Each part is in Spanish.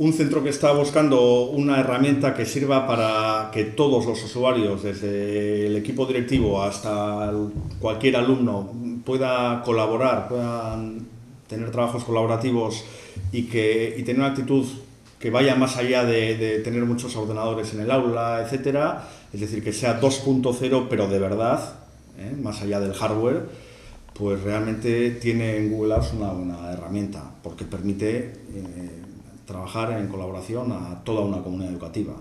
un centro que está buscando una herramienta que sirva para que todos los usuarios, desde el equipo directivo hasta cualquier alumno, pueda colaborar, puedan tener trabajos colaborativos y tener una actitud que vaya más allá de tener muchos ordenadores en el aula, etcétera. Es decir, que sea 2.0, pero de verdad, más allá del hardware, pues realmente tiene en Google Apps una buena herramienta, porque permite trabajar en colaboración a toda una comunidad educativa.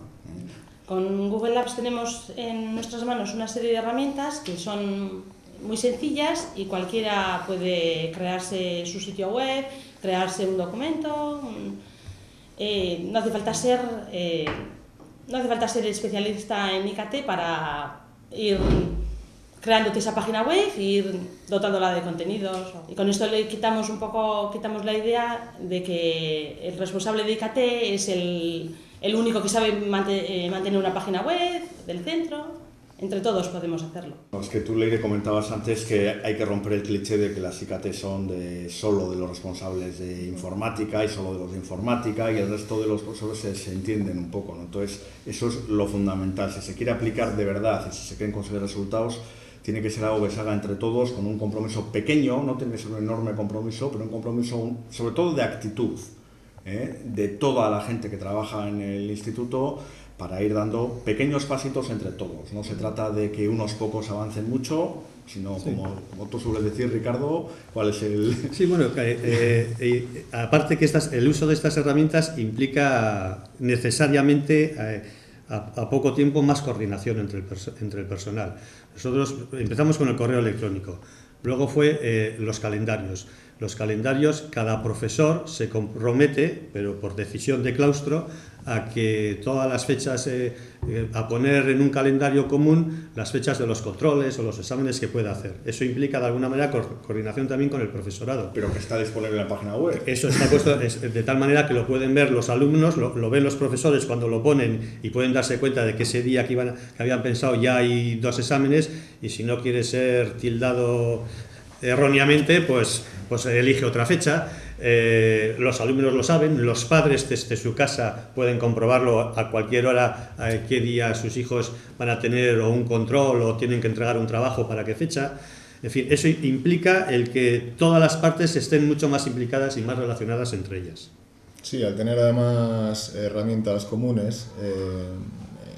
Con Google Apps tenemos en nuestras manos una serie de herramientas que son muy sencillas y cualquiera puede crearse su sitio web, crearse un documento. No hace falta ser especialista en IKT para ir creándote esa página web e ir dotándola de contenidos. Y con esto le quitamos la idea de que el responsable de IKT es el único que sabe mantener una página web del centro. Entre todos podemos hacerlo. Es que tú, Leire, comentabas antes que hay que romper el cliché de que las IKT son solo de los responsables de informática y solo de los de informática, y el resto de los profesores se entienden un poco, ¿no? Entonces, eso es lo fundamental. Si se quiere aplicar de verdad y si se quieren conseguir resultados, tiene que ser algo que se haga entre todos, con un compromiso pequeño, no tiene que ser un enorme compromiso, pero un compromiso sobre todo de actitud, de toda la gente que trabaja en el instituto, para ir dando pequeños pasitos entre todos. No se trata de que unos pocos avancen mucho, sino, sí, como tú sueles decir, Ricardo, ¿cuál es el...? Sí, bueno, aparte que el uso de estas herramientas implica necesariamente a poco tiempo más coordinación entre el personal. Nosotros empezamos con el correo electrónico, luego fue los calendarios. Los calendarios, cada profesor se compromete, pero por decisión de claustro, a que todas las fechas, a poner en un calendario común las fechas de los controles o los exámenes que pueda hacer. Eso implica de alguna manera coordinación también con el profesorado. Pero que está disponible en la página web. Eso está puesto de tal manera que lo pueden ver los alumnos, lo ven los profesores cuando lo ponen y pueden darse cuenta de que ese día que habían pensado ya hay 2 exámenes, y si no quiere ser tildado erróneamente, pues elige otra fecha. Los alumnos lo saben, los padres desde su casa pueden comprobarlo a cualquier hora, qué día sus hijos van a tener o un control o tienen que entregar un trabajo, para qué fecha. En fin, eso implica el que todas las partes estén mucho más implicadas y más relacionadas entre ellas. Sí, al tener además herramientas comunes,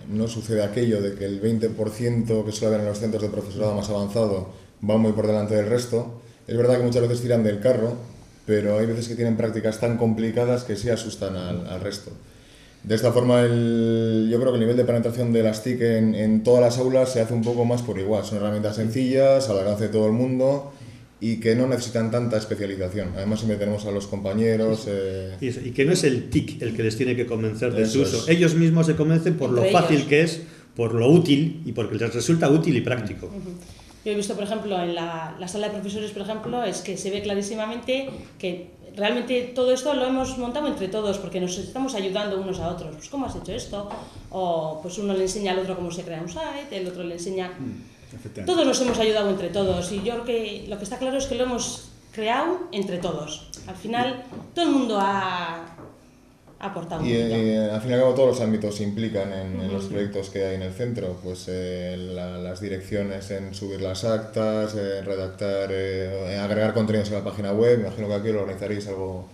no sucede aquello de que el 20% que suele haber en los centros de profesorado más avanzado va muy por delante del resto. Es verdad que muchas veces tiran del carro, pero hay veces que tienen prácticas tan complicadas que sí asustan al resto. De esta forma, yo creo que el nivel de penetración de las TIC en todas las aulas se hace un poco más por igual. Son herramientas sencillas, al alcance de todo el mundo, y que no necesitan tanta especialización. Además, siempre tenemos a los compañeros... Y que no es el TIC el que les tiene que convencer de su uso. Ellos mismos se convencen por lo fácil que es, por lo útil y porque les resulta útil y práctico. Yo he visto, por ejemplo, en la sala de profesores, por ejemplo, es que se ve clarísimamente que realmente todo esto lo hemos montado entre todos, porque nos estamos ayudando unos a otros. Pues, ¿cómo has hecho esto? O pues uno le enseña al otro cómo se crea un site, el otro le enseña... Todos nos hemos ayudado entre todos, y yo creo que lo que está claro es que lo hemos creado entre todos. Al final, todo el mundo ha aportado un poquito. Y al fin y al cabo todos los ámbitos se implican en los proyectos que hay en el centro, pues las direcciones en subir las actas, redactar, agregar contenidos a la página web. Me imagino que aquí lo organizaréis algo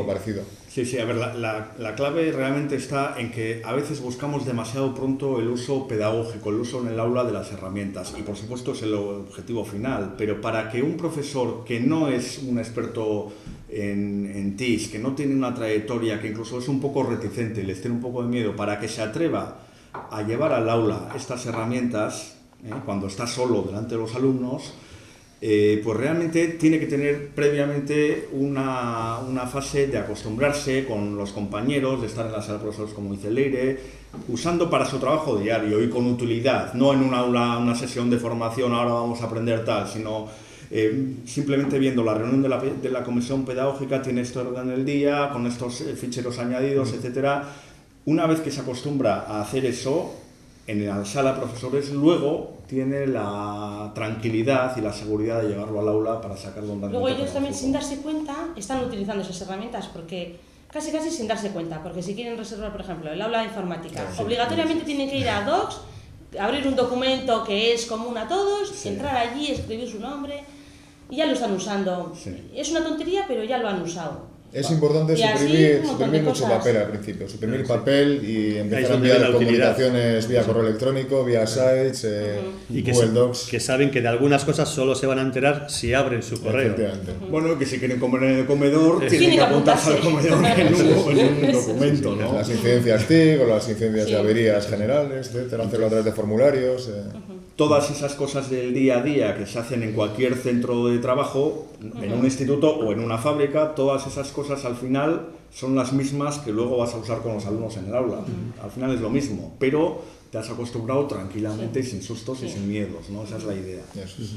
parecido. Sí, a ver, la clave realmente está en que a veces buscamos demasiado pronto el uso pedagógico, el uso en el aula de las herramientas, y por supuesto es el objetivo final, pero para que un profesor que no es un experto en TIC, que no tiene una trayectoria, que incluso es un poco reticente, les tiene un poco de miedo, para que se atreva a llevar al aula estas herramientas, cuando está solo delante de los alumnos, pues realmente tiene que tener previamente una fase de acostumbrarse con los compañeros, de estar en la sala de profesores, como dice Leire, usando para su trabajo diario y con utilidad, no en un aula, una sesión de formación, ahora vamos a aprender tal, sino simplemente viendo la reunión de la comisión pedagógica, tiene este orden del día, con estos ficheros añadidos, etcétera. Una vez que se acostumbra a hacer eso en la sala de profesores, luego tiene la tranquilidad y la seguridad de llevarlo al aula para sacarlo un Luego ellos también, sin darse cuenta, están utilizando esas herramientas, porque casi sin darse cuenta, porque si quieren reservar, por ejemplo, el aula de informática, Sí, obligatoriamente tienen que ir a Docs, abrir un documento que es común a todos, entrar allí, escribir su nombre, y ya lo están usando. Sí. Es una tontería, pero ya lo han usado. Es importante Y así, suprimir, un montón de mucho cosas. papel al principio, suprimir papel y empezar a donde viene enviar la utilidad. comunicaciones vía correo electrónico, vía sites, Y que, Google Docs. que saben que de algunas cosas solo se van a enterar si abren su correo. Efectivamente. Bueno, que si quieren comer en el comedor, Sí. tienen que Tienen que apuntarse al comedor en un documento, ¿no? Las incidencias TIC o las incidencias Sí. de averías generales, etcétera, hacerlo a través de formularios. Todas esas cosas del día a día que se hacen en cualquier centro de trabajo, en un instituto o en una fábrica, todas esas cosas al final son las mismas que luego vas a usar con los alumnos en el aula. Al final es lo mismo, pero te has acostumbrado tranquilamente, sin sustos y sin miedos, ¿no? Esa es la idea. Eso es.